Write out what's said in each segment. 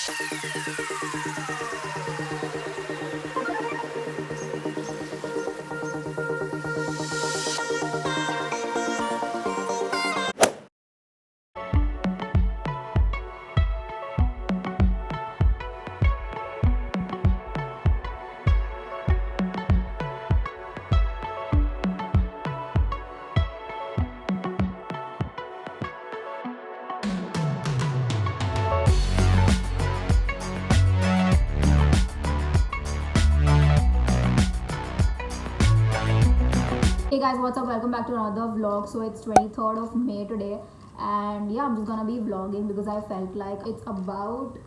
Hey guys, what's up? Welcome back to another vlog. So it's 23rd of May today, and yeah, I'm just gonna be vlogging because I felt like it's about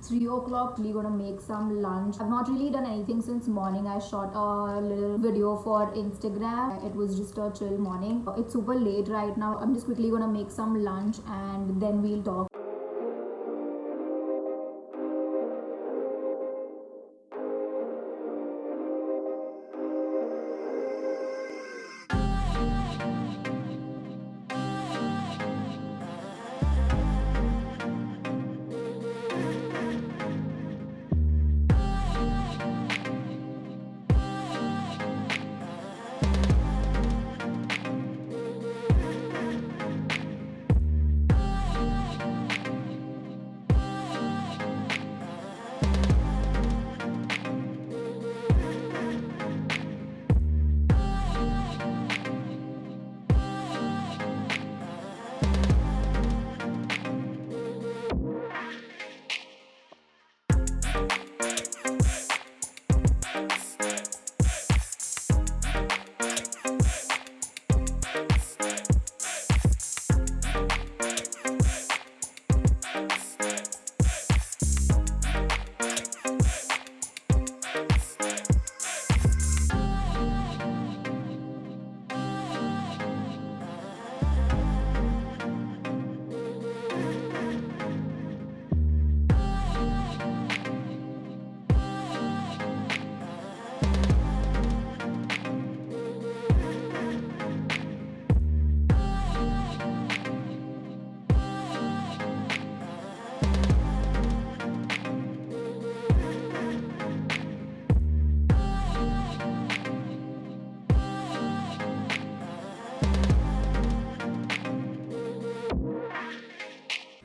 3 o'clock. We're gonna make some lunch. I've not really done anything since morning. I shot a little video for Instagram. It was just a chill morning. It's super late right now. I'm just quickly gonna make some lunch and then we'll talk.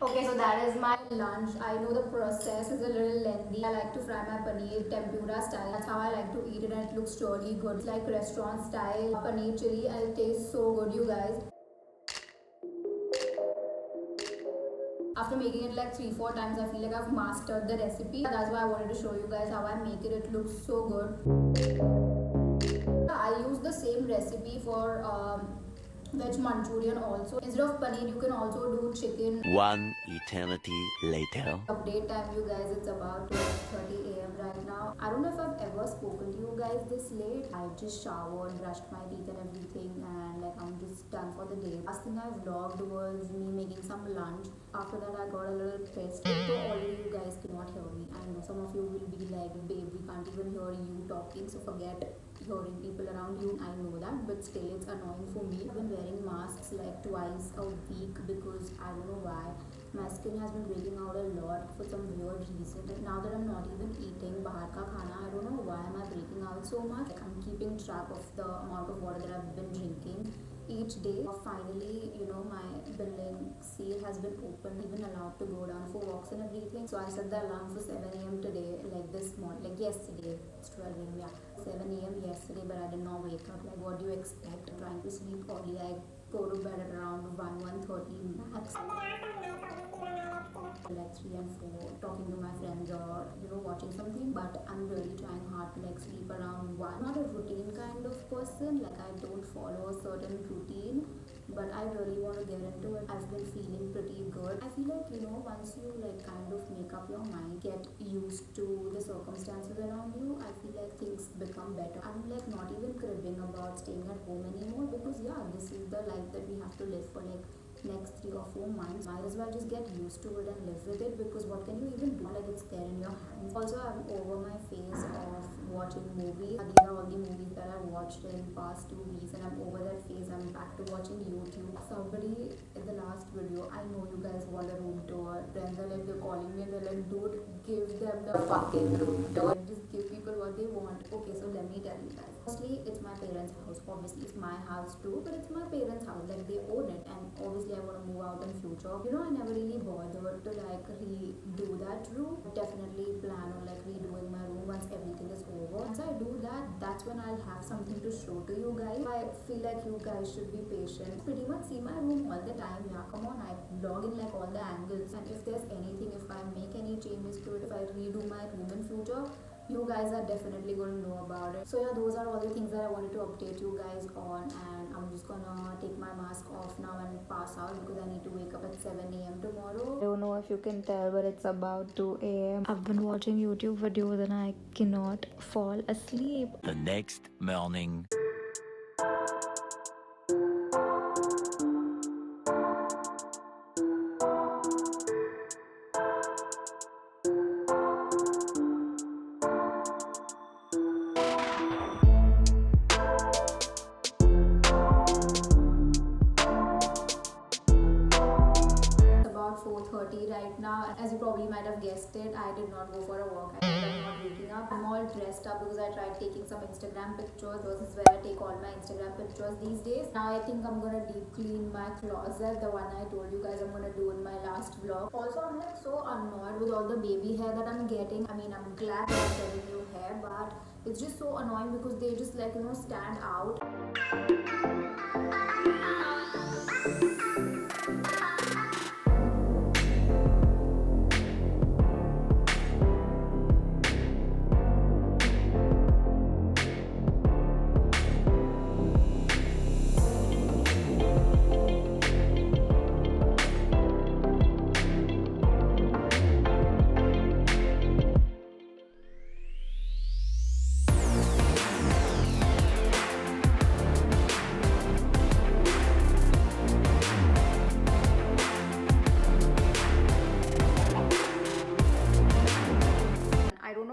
Okay, so that is my lunch. I know the process is a little lengthy. I like to fry my paneer tempura style. That's how I like to eat it, and it looks really good. It's like restaurant style paneer chili, and it tastes so good, you guys. After making it like 3-4 times, I feel like I've mastered the recipe. That's why I wanted to show you guys how I make it. It looks so good. I use the same recipe for veg Manchurian also. Instead of paneer, you can also do chicken. One eternity later. Update time, you guys, it's about 12:30 a.m. right now. I don't know if I've ever spoken to you guys this late. I just showered, brushed my teeth and everything, and like I'm just done for the day. Last thing I vlogged was me making some lunch. After that I got a little pissed. So already you guys cannot hear me. I know some of you will be like, babe, we can't even hear you talking, so forget hearing people around you. I know that, but still it's annoying for me. I've been wearing masks like twice a week because I don't know why. My skin has been breaking out a lot for some weird reason. Like now that I'm not even eating bahar ka khana, I don't know why am I breaking out so much. Like I'm keeping track of the amount of water that I've been drinking each day. Finally, you know, my building seal has been open, even allowed to go down for walks and everything. So I set the alarm for 7 a.m. today, like this morning, like yesterday. It's 12 a.m. yeah, 7 a.m. yesterday, but I did not wake up. Like what do you expect? I'm trying to sleep early. I go to bed at around 1:30 max. Like 3 and 4, talking to my friends or watching something. But I'm really trying hard to like sleep around 1. I'm not a routine kind of person. Like I don't follow a certain routine, but I really want to get into it. I've been feeling pretty good. I feel like once you like kind of make up your mind, get used to the circumstances around you, I feel like things become better. I'm like not even cribbing about staying at home anymore because yeah, this is the life that we have to live for like next 3 or 4 months. Might as well just get used to it and live with it, because what can you even do? Like it's there in your hands. Also, I'm over my phase of watching movies. These are all the movies that I watched in past 2 weeks, and I'm over that phase. I'm back to watching YouTube. Somebody in the last video, I know you guys want a room tour. Friends are like, they're calling me and they're like, dude, give them the fucking room tour. Just give people what they want. Okay, so let me tell you guys. Firstly, it's my parents' house. Obviously, it's my house too, but it's my parents' house. Like, they own it, and obviously, I want to move out in future. You know, I never really bothered to like redo that room. Definitely plan on like redoing my room once everything is over. Once I do that, that's when I'll have something to show to you guys. I feel like you guys should be patient. Pretty much see my room all the time. Yeah, come on, I vlog in like all the angles, and if there's anything, if I make any changes to it, if I redo my room in future, you guys are definitely going to know about it. So yeah, those are all the things that I wanted to update you guys on, and I'm just gonna take my mask off now and pass out because I need to wake up at 7 a.m. tomorrow. I don't know if you can tell, but it's about 2 a.m. I've been watching YouTube videos and I cannot fall asleep. The next morning. About 4:30 right now. As you probably might have guessed it, I did not go for a walk. I ended up not waking up. I'm all dressed up because I tried taking some Instagram pictures. This is where I take all my Instagram pictures these days. Now I think I'm gonna deep clean my closet, the one I told you guys I'm gonna do in my last vlog. Also, I'm like so annoyed with all the baby hair that I'm getting. I mean, I'm glad I'm getting new hair, but it's just so annoying because they just like, you know, stand out.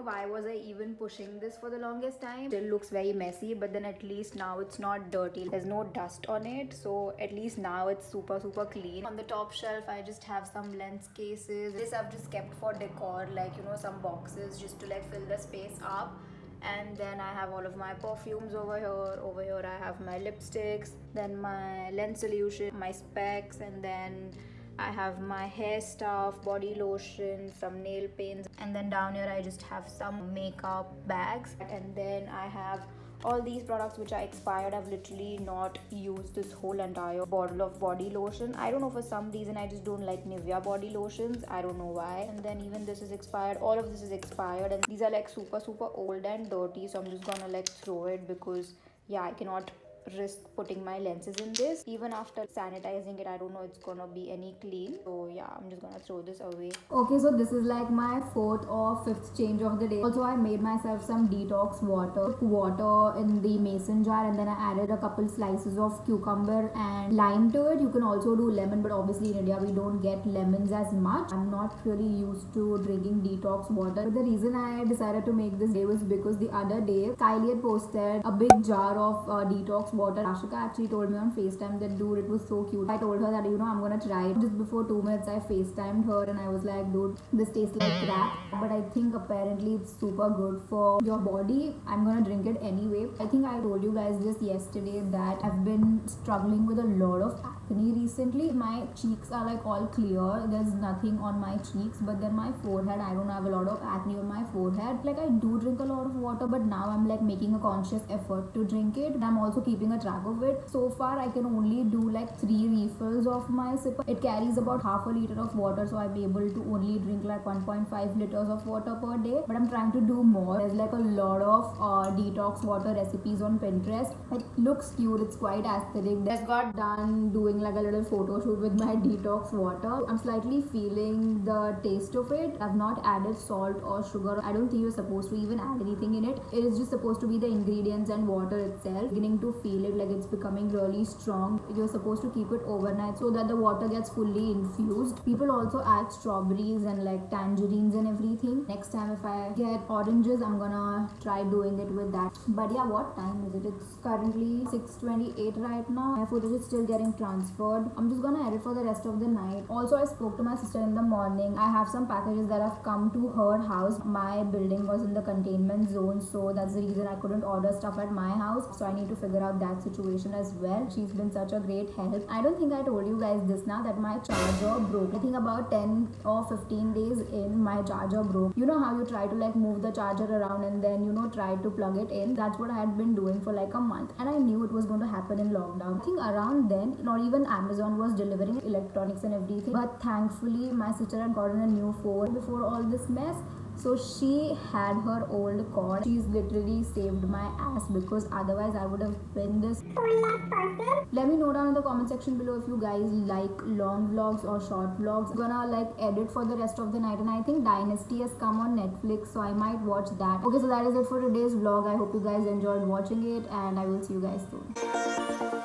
Why was I even pushing this for the longest time? Still looks very messy, but then at least now it's not dirty. There's no dust on it, so at least now it's super clean. On the top shelf, I just have some lens cases. This I've just kept for decor, like, you know, some boxes just to like fill the space up. And then I have all of my perfumes over here. Over here I have my lipsticks, then my lens solution, my specs, and then I have my hair stuff, body lotion, some nail paints, and then down here I just have some makeup bags, and then I have all these products which are expired. I've literally not used this whole entire bottle of body lotion. I don't know, for some reason I just don't like Nivea body lotions. I don't know why. And then even this is expired. All of this is expired, and these are like super old and dirty, so I'm just gonna like throw it because yeah, I cannot risk putting my lenses in this. Even after sanitizing it, I don't know it's gonna be any clean, so yeah, I'm just gonna throw this away. Okay, so this is like my 4th or 5th change of the day. Also, I made myself some detox water. Took water in the mason jar, and then I added a couple slices of cucumber and lime to it. You can also do lemon, but obviously in India we don't get lemons as much. I'm not really used to drinking detox water, but the reason I decided to make this day was because the other day Kylie had posted a big jar of detox water. Ashika actually told me on FaceTime that, dude, it was so cute. I told her that, you know, I'm gonna try it. Just before 2 minutes I FaceTimed her and I was like, dude, this tastes like crap, but I think apparently it's super good for your body. I'm gonna drink it anyway. I think I told you guys this yesterday that I've been struggling with a lot of acne recently. My cheeks are like all clear. There's nothing on my cheeks, but then my forehead, I don't have a lot of acne on my forehead. Like, I do drink a lot of water, but now I'm like making a conscious effort to drink it, and I'm also keeping a track of it. So far I can only do like 3 refills of my sipper. It carries about half a liter of water, so I'm able to only drink like 1.5 liters of water per day, but I'm trying to do more. There's like a lot of detox water recipes on Pinterest. It looks cute, it's quite aesthetic. Just got done doing doing like a little photo shoot with my detox water. I'm slightly feeling the taste of it. I've not added salt or sugar. I don't think you're supposed to even add anything in it. It is just supposed to be the ingredients and water itself. Beginning to feel it like it's becoming really strong. You're supposed to keep it overnight so that the water gets fully infused. People also add strawberries and like tangerines and everything. Next time if I get oranges, I'm gonna try doing it with that. But yeah, what time is it? It's currently 6:28 right now. My footage is still getting transferred. I'm just gonna edit for the rest of the night. Also, I spoke to my sister in the morning. I have some packages that have come to her house. My building was in the containment zone, so that's the reason I couldn't order stuff at my house. So I need to figure out that situation as well. She's been such a great help. I don't think I told you guys this now that my charger broke. I think about 10 or 15 days in, my charger broke. You know how you try to like move the charger around and then try to plug it in? That's what I had been doing for like a month, and I knew it was going to happen in lockdown. I think around then, not even Amazon was delivering electronics and everything, but thankfully my sister had gotten a new phone before all this mess. So she had her old cord. She's literally saved my ass, because otherwise I would have been this phone-less person. Let me know down in the comment section below if you guys like long vlogs or short vlogs. I'm gonna like edit for the rest of the night, and I think Dynasty has come on Netflix, so I might watch that. Okay, so that is it for today's vlog. I hope you guys enjoyed watching it, and I will see you guys soon.